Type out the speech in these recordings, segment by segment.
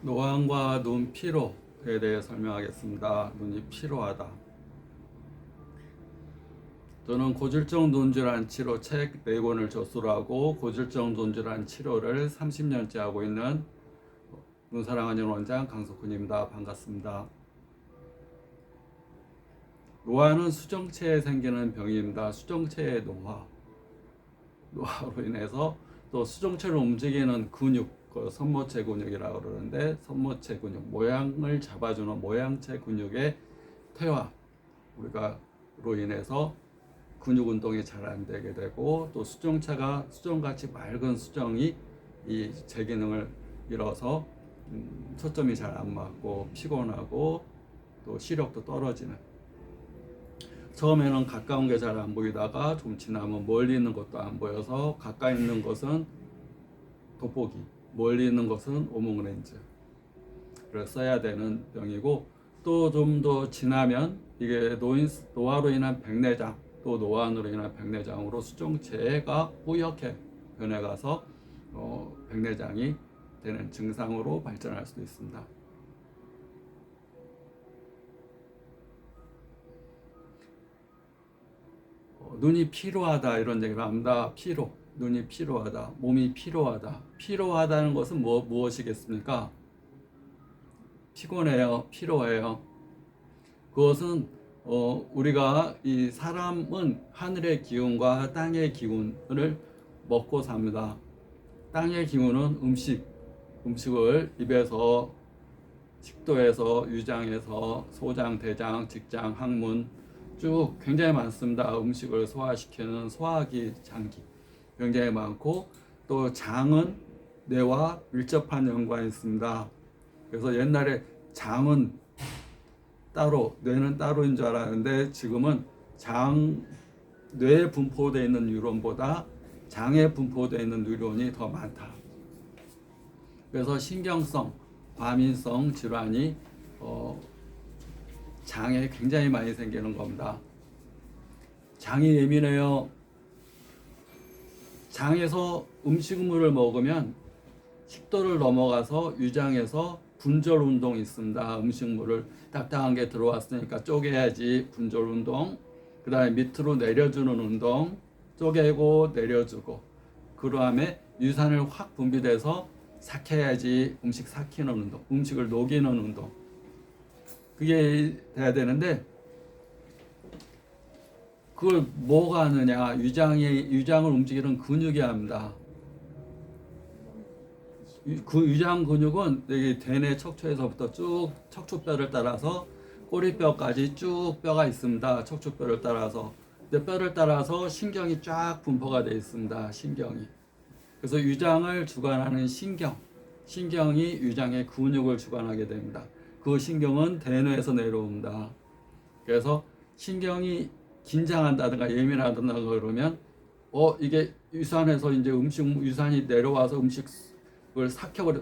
노안과 눈 피로에 대해 설명하겠습니다. 눈이 피로하다. 저는 고질적 눈질환 치료 책 4권을 저술하고 고질적 눈질환 치료를 30년째 하고 있는 눈사랑하는 원장 강석훈입니다. 반갑습니다. 노안은 수정체에 생기는 병입니다. 수정체의 노화로 인해서 또 수정체를 움직이는 근육, 선모체 근육이라고 그러는데, 선모체 근육, 모양을 잡아주는 모양체 근육의 퇴화, 로 인해서 근육 운동이 잘 안 되게 되고, 또 수정같이 맑은 수정이 이 제 기능을 잃어서 초점이 잘 안 맞고 피곤하고 또 시력도 떨어지는, 처음에는 가까운 게 잘 안 보이다가 좀 지나면 멀리 있는 것도 안 보여서 가까이 있는 것은 돋보기, 멀리 있는 것은 오목렌즈를 써야 되는 병이고, 또 좀 더 지나면 이게 노화로 인한 백내장, 또 노안으로 인한 백내장으로 수정체가 뿌옇게 변해가서 백내장이 되는 증상으로 발전할 수도 있습니다. 눈이 피로하다 이런 얘기를 합니다. 눈이 피로하다, 몸이 피로하다. 피로하다는 것은 무엇이겠습니까? 피곤해요, 피로해요. 그것은 우리가 이 사람은 하늘의 기운과 땅의 기운을 먹고 삽니다. 땅의 기운은 음식을 입에서, 식도에서, 유장에서, 소장, 대장, 직장, 항문 쭉 굉장히 많습니다. 음식을 소화시키는 소화기, 장기 굉장히 많고, 또 장은 뇌와 밀접한 연관이 있습니다. 그래서 옛날에 장은 따로, 뇌는 따로인 줄 알았는데, 지금은 뇌에 분포되어 있는 뉴런보다 장에 분포되어 있는 뉴런이 더 많다. 그래서 신경성, 과민성 질환이 장에 굉장히 많이 생기는 겁니다. 장이 예민해요. 장에서 음식물을 먹으면 식도를 넘어가서 유장에서 분절 운동이 있습니다. 음식물을 딱딱한 게 들어왔으니까 쪼개야지, 분절 운동. 그 다음에 밑으로 내려주는 운동, 쪼개고 내려주고, 그 다음에 유산을 확 분비돼서 삭혀야지, 음식 삭히는 운동, 음식을 녹이는 운동, 그게 돼야 되는데, 그걸 뭐가 하느냐? 유장을 움직이는 근육이 합니다. 그 유장 근육은 여기 대뇌 척추에서부터 쭉 척추뼈를 따라서 꼬리뼈까지 쭉 뼈가 있습니다. 척추뼈를 따라서. 뼈를 따라서 신경이 쫙 분포가 되어 있습니다. 신경이. 그래서 유장을 주관하는 신경이 유장의 근육을 주관하게 됩니다. 그 신경은 대뇌에서 내려옵니다. 그래서 신경이 긴장한다든가 예민하다든가 그러면 이게 유산에서 이제 유산이 내려와서 음식을 삭혀버려.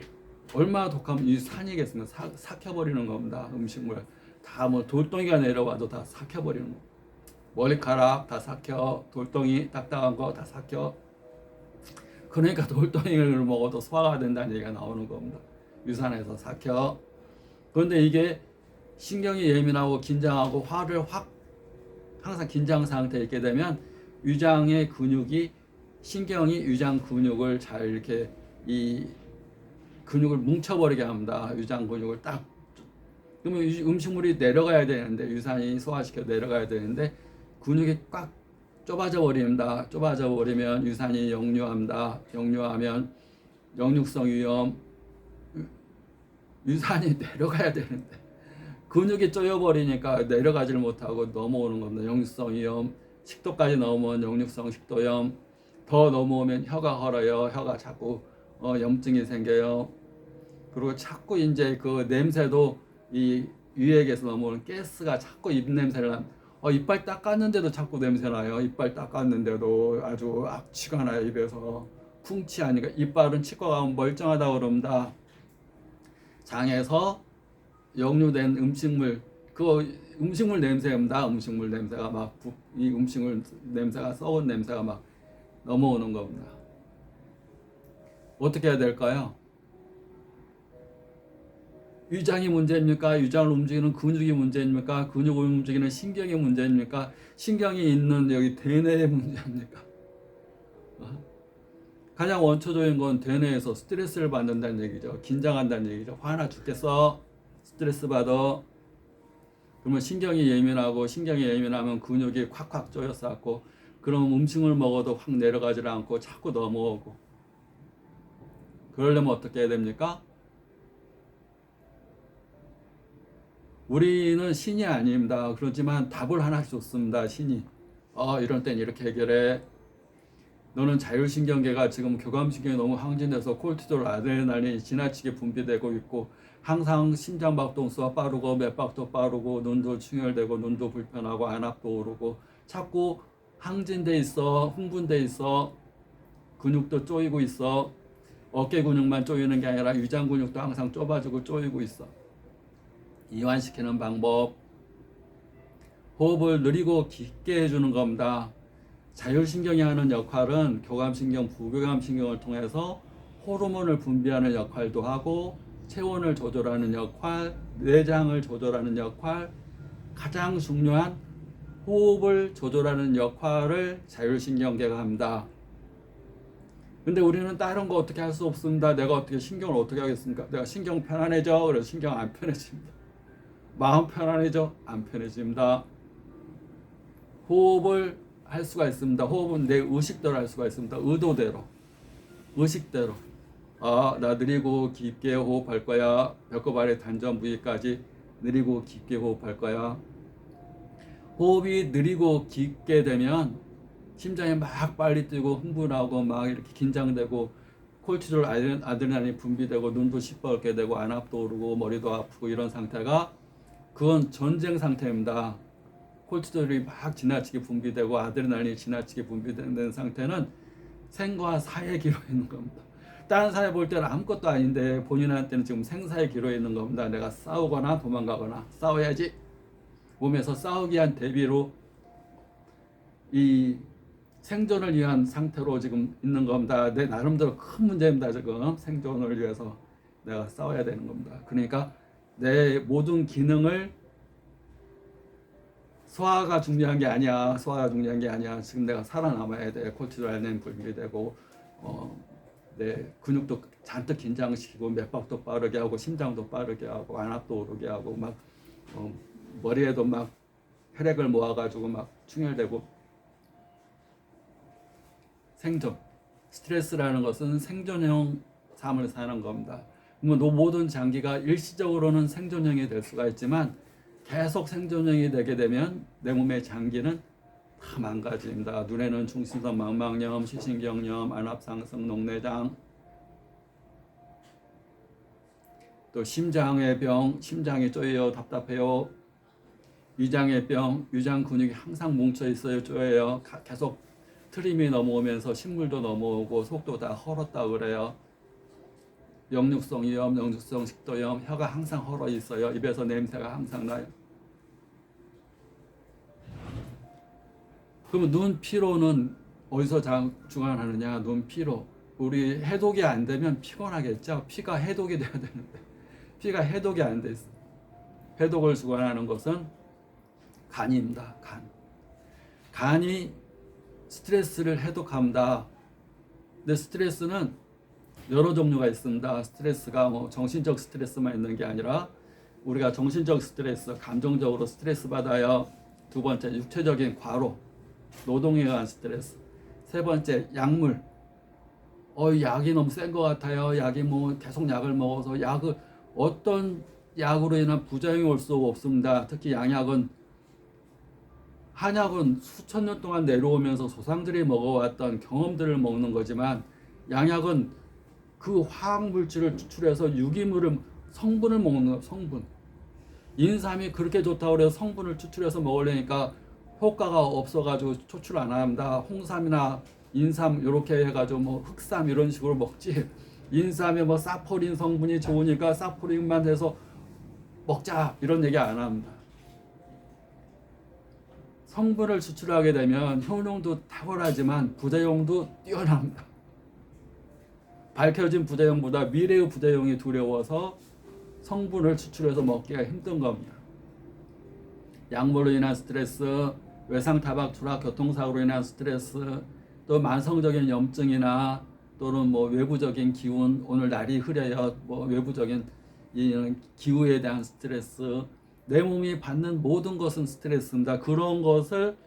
얼마나 독하면 유산이겠습니까? 삭혀버리는 겁니다. 음식물 다, 돌덩이가 내려와도 다 삭혀버리는 거. 머리카락 다 삭혀, 돌덩이 딱딱한 거 다 삭혀. 그러니까 돌덩이를 먹어도 소화가 된다는 얘기가 나오는 겁니다. 유산에서 삭혀. 그런데 이게 신경이 예민하고 긴장하고 화를 항상 긴장 상태에 있게 되면 유장의 근육이, 신경이 유장 근육을 잘 이렇게 이 근육을 뭉쳐버리게 합니다. 유장 근육을 딱. 그러면 음식물이 내려가야 되는데, 유산이 소화시켜 내려가야 되는데 근육이 꽉 좁아져 버립니다. 좁아져 버리면 유산이 역류합니다. 역류하면 역류성 위염, 유산이 내려가야 되는데 근육이 쪼여버리니까 내려가지를 못하고 넘어오는 겁니다. 역류성 위염, 식도까지 넘으면 역류성 식도염, 더 넘어오면 혀가 헐어요. 혀가 자꾸 염증이 생겨요. 그리고 자꾸 이제 그 냄새도, 이 위액에서 넘어오는 가스가 자꾸 입 냄새를 이빨 닦았는데도 자꾸 냄새 나요. 이빨 닦았는데도 아주 악취가 나요. 입에서 풍치하니까. 이빨은 치과가 가면 멀쩡하다고 그럽니다. 장에서 역류된 음식물, 그 음식물 냄새입니다. 음식물 냄새가 이 음식물 냄새가, 썩은 냄새가 막 넘어오는 겁니다. 어떻게 해야 될까요? 위장이 문제입니까? 위장을 움직이는 근육이 문제입니까? 근육을 움직이는 신경이 문제입니까? 신경이 있는 여기 대뇌의 문제입니까? 가장 원초적인 건 대뇌에서 스트레스를 받는다는 얘기죠. 긴장한다는 얘기죠. 화나 죽겠어. 스트레스 받아. 그러면 신경이 예민하고, 신경이 예민하면 근육이 콱콱 조여싸고, 그럼 음식을 먹어도 확 내려가지 않고 자꾸 넘어오고. 그러려면 어떻게 해야 됩니까? 우리는 신이 아닙니다. 그렇지만 답을 하나 줬습니다. 신이. 이런 땐 이렇게 해결해. 너는 자율신경계가 지금 교감신경이 너무 항진돼서 콜티졸, 아드레날린이 지나치게 분비되고 있고, 항상 심장박동수가 빠르고 맥박도 빠르고 눈도 충혈되고 눈도 불편하고 안압도 오르고 자꾸 항진돼 있어. 흥분돼 있어. 근육도 쪼이고 있어. 어깨 근육만 쪼이는 게 아니라 위장 근육도 항상 좁아지고 쪼이고 있어. 이완시키는 방법, 호흡을 느리고 깊게 해주는 겁니다. 자율신경이 하는 역할은 교감신경, 부교감신경을 통해서 호르몬을 분비하는 역할도 하고, 체온을 조절하는 역할, 내장을 조절하는 역할, 가장 중요한 호흡을 조절하는 역할을 자율신경계가 합니다. 근데 우리는 다른 거 어떻게 할 수 없습니다. 내가 어떻게 신경을 어떻게 하겠습니까? 내가 신경 편안해져. 그래서 신경 안 편해집니다. 마음 편안해져? 안 편해집니다. 호흡을 할 수가 있습니다. 호흡은 내 의식대로 할 수가 있습니다. 의도대로, 의식대로. 나 느리고 깊게 호흡할 거야. 배꼽 아래 단전 부위까지 느리고 깊게 호흡할 거야. 호흡이 느리고 깊게 되면 심장이 막 빨리 뛰고 흥분하고 막 이렇게 긴장되고 콜티졸, 아드레날린이 분비되고 눈도 시뻘게 되고 안압도 오르고 머리도 아프고 이런 상태가, 그건 전쟁 상태입니다. 콜티졸이 막 지나치게 분비되고 아드레날린이 지나치게 분비되는 상태는 생과 사의 기로에 있는 겁니다. 다른 사람이 볼 때는 아무것도 아닌데 본인한테는 지금 생사의 기로에 있는 겁니다. 내가 싸우거나 도망가거나, 싸워야지. 몸에서 싸우기 위한 대비로 이 생존을 위한 상태로 지금 있는 겁니다. 내 나름대로 큰 문제입니다. 지금 생존을 위해서 내가 싸워야 되는 겁니다. 그러니까 내 모든 기능을, 소화가 중요한 게 아니야. 소화가 중요한 게 아니야. 지금 내가 살아남아야 돼. 콜티졸 분비되고 내 근육도 잔뜩 긴장시키고 맥박도 빠르게 하고 심장도 빠르게 하고 안압도 오르게 하고 막 머리에도 막 혈액을 모아가지고 막 충혈되고. 생존, 스트레스라는 것은 생존형 삶을 사는 겁니다. 그러면 모든 장기가 일시적으로는 생존형이 될 수가 있지만 계속 생존형이 되게 되면 내 몸의 장기는 다 망가집니다. 눈에는 중심성 망막염, 시신경염, 안압상승, 녹내장, 또 심장의 병, 심장이 쪼여요, 답답해요. 위장의 병, 위장 근육이 항상 뭉쳐 있어요, 쪼여요. 계속 트림이 넘어오면서 식물도 넘어오고 속도 다 헐었다 그래요. 역류성 위염, 역류성 식도염, 혀가 항상 헐어 있어요. 입에서 냄새가 항상 나요. 그러면 눈 피로는 어디서 주관하느냐? 눈 피로. 우리 해독이 안 되면 피곤하겠죠. 피가 해독이 돼야 되는데 피가 해독이 안 돼 있어. 해독을 주관하는 것은 간입니다. 간이 스트레스를 해독합니다. 근데 스트레스는 여러 종류가 있습니다. 스트레스가 정신적 스트레스만 있는 게 아니라 우리가 정신적 스트레스, 감정적으로 스트레스 받아요. 두 번째, 육체적인 과로, 노동에 의한 스트레스. 세 번째, 약물. 약이 너무 센 것 같아요. 약이 계속 약을 먹어서 어떤 약으로 인한 부작용이 올 수 없습니다. 특히 양약은, 한약은 수천 년 동안 내려오면서 조상들이 먹어왔던 경험들을 먹는 거지만 양약은 그 화학물질을 추출해서 유기물을, 성분을 먹는 거예요. 성분. 인삼이 그렇게 좋다고 해서 성분을 추출해서 먹으려니까 효과가 없어가지고 추출 안 합니다. 홍삼이나 인삼 이렇게 해가지고 흑삼 이런 식으로 먹지, 인삼에 사포린 성분이 좋으니까 사포린만 해서 먹자 이런 얘기 안 합니다. 성분을 추출하게 되면 효능도 탁월하지만 부작용도 뛰어납니다. 밝혀진 부작용보다 미래의 부작용이 두려워서 성분을 추출해서 먹기가 힘든 겁니다. 약물로 인한 스트레스, 외상 타박 추락 교통사고로 인한 스트레스, 또 만성적인 염증이나 또는 뭐 외부적인 기운, 오늘 날이 흐려요, 뭐 외부적인 이 기후에 대한 스트레스, 내 몸이 받는 모든 것은 스트레스입니다. 그런 것을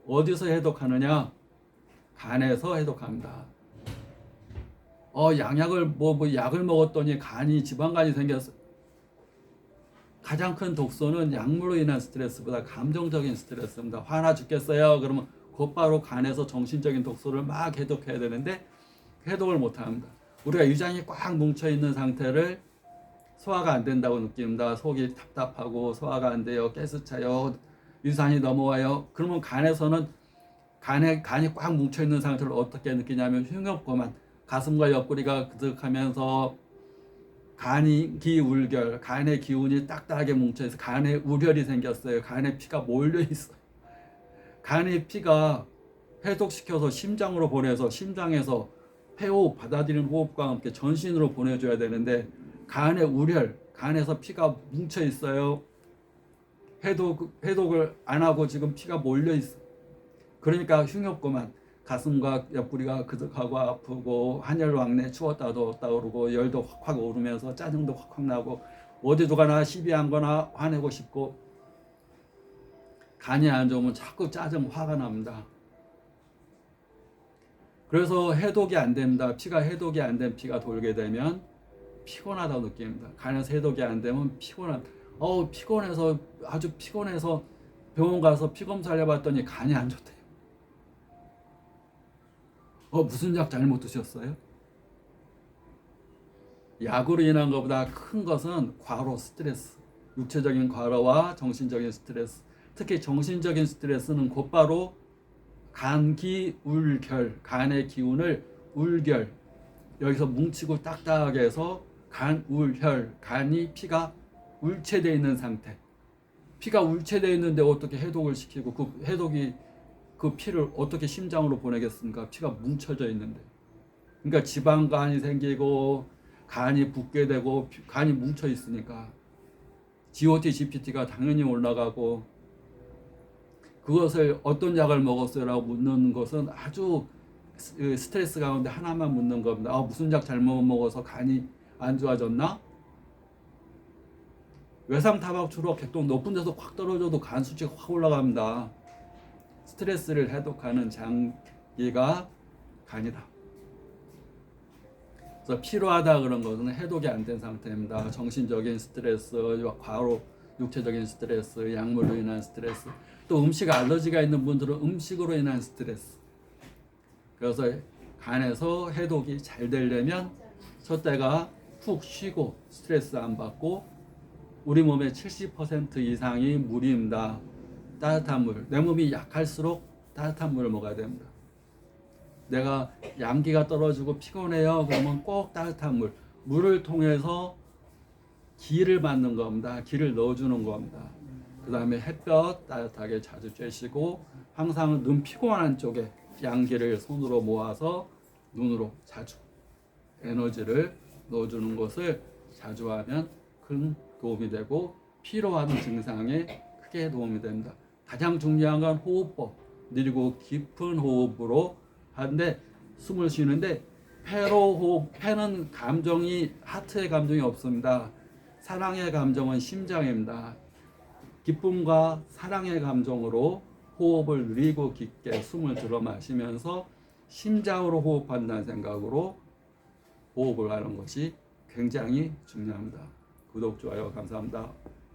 어디서 해독하느냐? 간에서 해독합니다. 양약을 약을 먹었더니 간이 지방간이 생겼어. 가장 큰 독소는 약물로 인한 스트레스보다 감정적인 스트레스입니다. 화나 죽겠어요. 그러면 곧바로 간에서 정신적인 독소를 막 해독해야 되는데 해독을 못합니다. 우리가 위장이 꽉 뭉쳐 있는 상태를 소화가 안 된다고 느낍니다. 속이 답답하고 소화가 안 돼요. 가스 차요. 유산이 넘어와요. 그러면 간에서는 간이 꽉 뭉쳐 있는 상태를 어떻게 느끼냐면 흉엽고만 가슴과 옆구리가 그득하면서 간이 기울결, 간의 기운이 딱딱하게 뭉쳐 있어. 간에 우열이 생겼어요. 간에 피가 몰려 있어. 간의 피가 해독시켜서 심장으로 보내서 심장에서 폐호흡, 받아들이는 호흡과 함께 전신으로 보내줘야 되는데 간의 우열, 간에서 피가 뭉쳐 있어요. 해독을 안 하고 지금 피가 몰려 있어. 그러니까 흉엽고만 가슴과 옆구리가 그득하고 아프고 한열왕래 추웠다 더웠다 오르고 열도 확확 오르면서 짜증도 확확 나고 어디도 가나 시비한 거나 화내고 싶고 간이 안 좋으면 자꾸 짜증 화가 납니다. 그래서 해독이 안 됩니다. 피가 해독이 안 된 피가 돌게 되면 피곤하다고 느낍니다. 간에서 해독이 안 되면 피곤해서 아주 피곤해서 병원 가서 피 검사를 해봤더니 간이 안 좋대요. 무슨 약 잘못 드셨어요? 약으로 인한 것보다 큰 것은 과로, 스트레스, 육체적인 과로와 정신적인 스트레스, 특히 정신적인 스트레스는 곧바로 간기울결, 간의 기운을 울결, 여기서 뭉치고 딱딱하게 해서 간울혈, 간이 피가 울체되어 있는 상태. 피가 울체되어 있는데 어떻게 해독을 시키고 그 피를 어떻게 심장으로 보내겠습니까? 피가 뭉쳐져 있는데. 그러니까 지방간이 생기고 간이 붓게 되고 간이 뭉쳐 있으니까 GOT, GPT가 당연히 올라가고, 그것을 어떤 약을 먹었어요라고 묻는 것은 아주 스트레스 가운데 하나만 묻는 겁니다. 무슨 약 잘못 먹어서 간이 안 좋아졌나? 외상 타박 추락 객동 높은 데서 확 떨어져도 간 수치가 확 올라갑니다. 스트레스를 해독하는 장기가 간이다. 그래서 피로하다 그런 것은 해독이 안 된 상태입니다. 정신적인 스트레스, 과로, 육체적인 스트레스, 약물로 인한 스트레스, 또 음식 알러지가 있는 분들은 음식으로 인한 스트레스. 그래서 간에서 해독이 잘 되려면 첫 때가 푹 쉬고 스트레스 안 받고, 우리 몸의 70% 이상이 물입니다. 따뜻한 물. 내 몸이 약할수록 따뜻한 물을 먹어야 됩니다. 내가 양기가 떨어지고 피곤해요. 그러면 꼭 따뜻한 물을 통해서 기를 받는 겁니다. 기를 넣어주는 겁니다. 그 다음에 햇볕 따뜻하게 자주 쬐시고, 항상 눈 피곤한 쪽에 양기를 손으로 모아서 눈으로 자주 에너지를 넣어주는 것을 자주 하면 큰 도움이 되고 피로하는 증상에 크게 도움이 됩니다. 가장 중요한 건 호흡법, 느리고 깊은 호흡으로 하는데, 숨을 쉬는데 폐로 호흡, 폐는 감정이, 하트의 감정이 없습니다. 사랑의 감정은 심장입니다. 기쁨과 사랑의 감정으로 호흡을 느리고 깊게 숨을 들어 마시면서 심장으로 호흡한다는 생각으로 호흡을 하는 것이 굉장히 중요합니다. 구독, 좋아요 감사합니다.